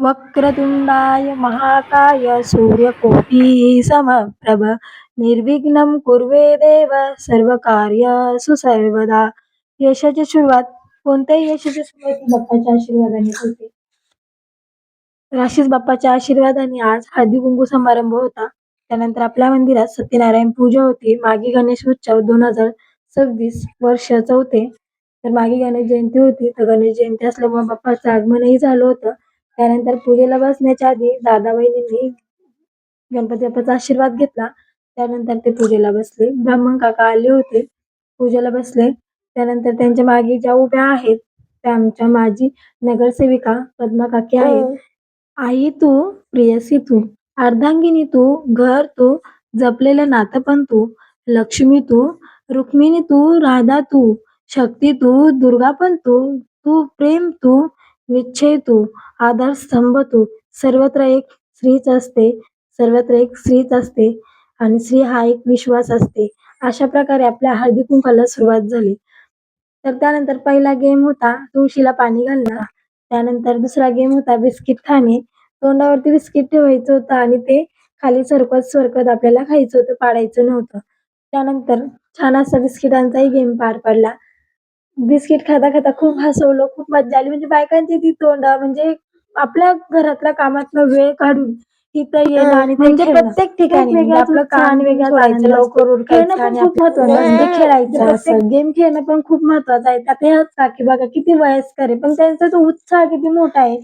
वक्रतुंडाय महाकाय सूर्यकोटी समप्रभ निर्विघ्नं कुर्वे देव सर्वकार्येषु सर्वदा. यशाची सुरुवात कोणत्याही यशाची सुरुवात बाप्पाच्या आशीर्वादाने होते. अशीच बाप्पाच्या आशीर्वादाने आज हळदी कुंकू समारंभ होता. त्यानंतर आपल्या मंदिरात सत्यनारायण पूजा होती. मागी गणेश उत्सव 2026 वर्ष चौथे. तर मागे गणेश जयंती होती, तर गणेश जयंती असल्यामुळे बाप्पाचं आगमनही झालं होतं. त्यानंतर पूजेला बसण्याच्या आधी दादा वहिनींनी गणपती बाप्पाचा आशीर्वाद घेतला. त्यानंतर ते पूजेला बसले. ब्राह्मण काका आले होते, पूजेला बसले. त्यानंतर त्यांच्या मागे ज्या उभ्या आहेत त्या आमच्या माजी नगरसेविका पद्मा काकी आहेत. आई तू, प्रियसी तू, अर्धांगिनी तू, घर तू, जपलेलं नातं पण तू, लक्ष्मी तू, रुक्मिणी तू, राधा तू, शक्ती तू, दुर्गा पण तू, तू प्रेम तू, निश्चय तू, आधारस्तंभ तू. सर्वत्र एक स्त्रीच असते, सर्वत्र एक स्त्रीच असते आणि स्त्री हा एक विश्वास असते. अशा प्रकारे आपल्या हळदी कुंकाला सुरुवात झाली. तर त्यानंतर पहिला गेम होता तुळशीला पाणी घालणं. त्यानंतर दुसरा गेम होता बिस्किट खाणे. तोंडावरती बिस्किट ठेवायचं होतं आणि ते खाली सरकत सरकत आपल्याला खायचं होतं, पाडायचं नव्हतं. त्यानंतर छान असा बिस्किटांचाही गेम पार पडला. बिस्किट खाता खाता खूप हसवलं, खूप मज्जा आली. म्हणजे बायकांची ती तोंड म्हणजे आपल्या घरातल्या कामातनं वेळ काढून तिथं येणं आणि म्हणजे प्रत्येक ठिकाणी म्हणजे आपलं काम सोडायचं, लवकर उरकायचं आणि खूप महत्वाचं म्हणजे खेळायचं. असं गेम खेळणं पण खूप महत्वाचं आहे. आता ह्याच काकी बघा किती वयस्कर आहे, पण त्यांचा तो उत्साह किती मोठा आहे,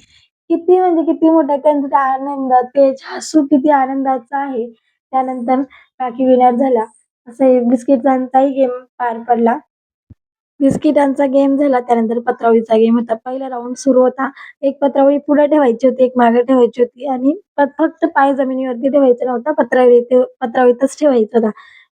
किती म्हणजे किती मोठा आहे त्यांचा त्या आनंद, तेज, हसू किती आनंदाचा आहे. त्यानंतर काकी विनर झाला. असं बिस्किटांचाही गेम पार पडला. बिस्किटांचा गेम झाला. त्यानंतर पत्रावळीचा गेम होता. पहिला राऊंड सुरू होता. एक पत्रावळी पुढे ठेवायची होती, एक मागे ठेवायची होती आणि फक्त पाय जमिनीवरती ठेवायचा नव्हता, पत्रावळीतच ठेवायचा होता.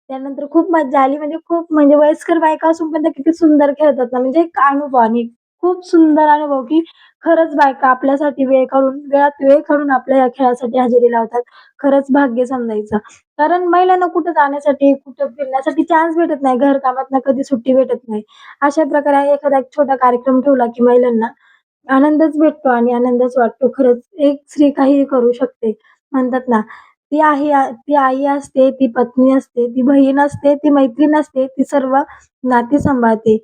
त्यानंतर खूप मज्जा आली. म्हणजे खूप म्हणजे वयस्कर बायका असून पण त्या किती सुंदर खेळतात ना, म्हणजे एक अनुभव आणि खूप सुंदर अनुभव की खरंच बायका आपल्यासाठी वेळात वेळ काढून आपल्या या खेळासाठी हजेरी लावतात. खरंच भाग्य समजायचं. कारण महिलांना कुठं जाण्यासाठी, कुठं फिरण्यासाठी चान्स भेटत नाही. घरकामातनं कधी सुट्टी भेटत नाही. अशा प्रकारे एखादा एक छोटा कार्यक्रम ठेवला की महिलांना आनंदच भेटतो आणि आनंदच वाटतो. खरंच एक स्त्री काहीही करू शकते. म्हणतात ना, ती आई असते, ती पत्नी असते, ती बहीण असते, ती मैत्रीण असते, ती सर्व नाती सांभाळते.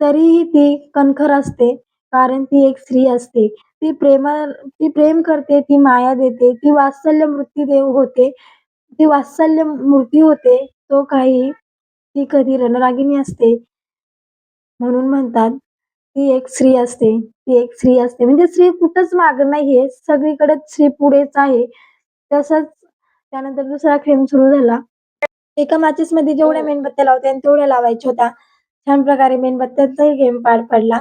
तरीही ती कणखर असते, कारण ती एक स्त्री असते. ती प्रेम करते, ती माया देते, ती वात्सल्य मूर्ती होते. ती वात्सल्य मूर्ती होते. ती कधी रणरागिणी असते. म्हणून म्हणतात, ती एक स्त्री असते, ती एक स्त्री असते. म्हणजे स्त्री कुठंच मागं नाहीये, सगळीकडेच स्त्री पुढेच आहे. तसंच त्यानंतर दुसरा गेम सुरू झाला. एका माचीसमध्ये जेवढ्या मेणबत्त्या लावता येईल तेवढ्या लावायच्या होत्या. छान प्रकारे मेणबत्त्यांचाही गेम पार पडला.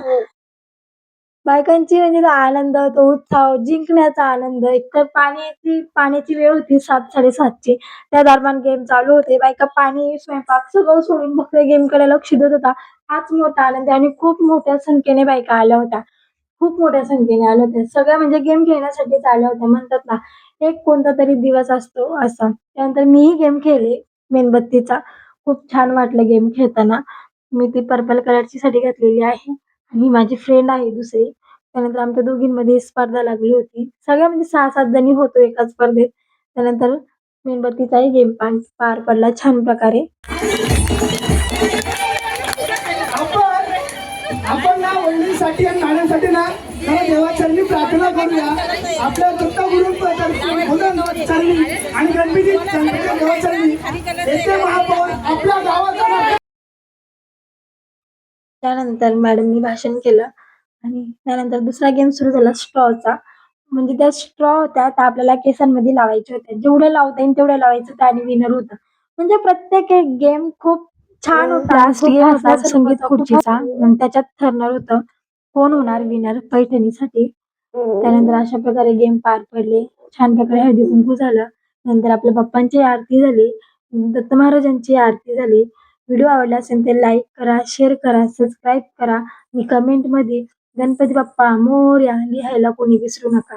बायकांची म्हणजे तो आनंद, तो उत्साह, जिंकण्याचा आनंद. एकतर पाण्याची वेळ होती 7:00-7:30ची. त्या दरम्यान गेम चालू होते. बायका पाणी, स्वयंपाक सगळं सोडून फक्त गेमकडे लक्ष देत होता. हाच मोठा आनंद आहे आणि खूप मोठ्या संख्येने बायका आल्या होत्या. खूप मोठ्या संख्येने आल्या होत्या. सगळ्या म्हणजे गेम खेळण्यासाठीच आल्या होत्या. म्हणतात ना, एक कोणता तरी दिवस असतो असा. त्यानंतर मीही गेम खेळले मेणबत्तीचा. खूप छान वाटलं गेम खेळताना. मी ती पर्पल कलरची साडी घातलेली आहे आणि माझी फ्रेंड आहे दुसरी. त्यानंतर आमच्या दोघींमध्ये स्पर्धा लागली होती. सगळ्या म्हणजे 6-7 जणी होतो एका स्पर्धेत. त्यानंतर मेणबत्तीचाही गेम पार पडला छान प्रकारे. आपण ना वहिनीसाठी आणि नाण्यासाठी ना देवाचरणी प्रार्थना करूया. आपल्या दत्त गुरुचरणी आणि गणपतीच्या देवाचरणी येथे महापौर आपल्या गावाचा. त्यानंतर मॅडमनी भाषण केलं आणि त्यानंतर दुसरा गेम सुरू झाला स्ट्रॉचा. म्हणजे त्या स्ट्रॉ होत्या त्या आपल्याला केसांमध्ये लावायच्या होत्या. जेवढं लावता येईल तेवढं लावायचं होतं आणि विनर होतं. म्हणजे प्रत्येक एक गेम खूप छान होता. लास्ट गेम होता संगीत खुर्चीचा. त्याच्यात ठरणार होतं कोण होणार विनर पैठणीसाठी. त्यानंतर अशा प्रकारे गेम पार पडले. छान प्रकारे हळदी कुंकू झालं. नंतर आपल्या बाप्पांची आरती झाली, दत्त महाराजांची आरती झाली. व्हिडिओ आवडला असेल तर लाईक करा, शेअर करा, सबस्क्राईब करा आणि कमेंटमध्ये गणपती बाप्पा मोरया लिहायला कोणी विसरू नका.